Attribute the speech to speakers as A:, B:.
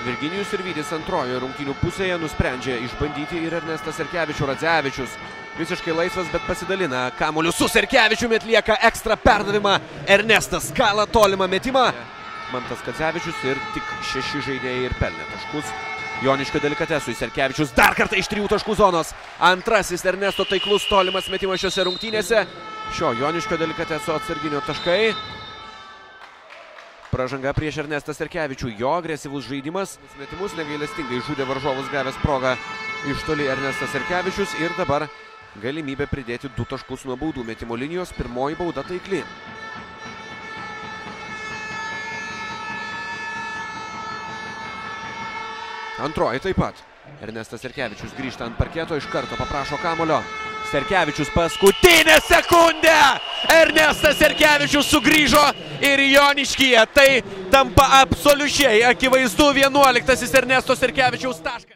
A: Virginijus Sirvydis antrojoje rungtynių pusėje nusprendžia išbandyti ir Ernestas Serkevičius. Radzevičius visiškai laisvas, bet pasidalina kamuoliu su Serkevičiumi, atlieka ekstra perdavimą. Ernestas kala tolimą metimą. Mantas Kadzevičius ir tik 6 žaidėjai ir pelnė taškus. Joniškio delikatesui Serkevičius dar kartą iš 3 taškų zonos. Antrasis Ernesto taiklus tolimas metimas šiose rungtynėse. Šio Joniškio delikateso atsarginio taškai. Pražanga prieš Ernestą Serkevičių. Jo agresyvus žaidimas. Metimus negailestingai žudė varžovus, gavęs progą iš toli Ernestas Serkevičius. Ir dabar galimybė pridėti 2 taškus nuo baudų metimo linijos. Pirmoji bauda taikli. Antroji taip pat. Ernestas Serkevičius grįžta ant parketo, iš karto paprašo kamulio. Serkevičius paskutinę sekundę. Ernestas Serkevičius sugrįžo ir Joniškyje. Tai tampa absoliučiai akivaizdu 11-asis Ernesto Serkevičiaus taškas.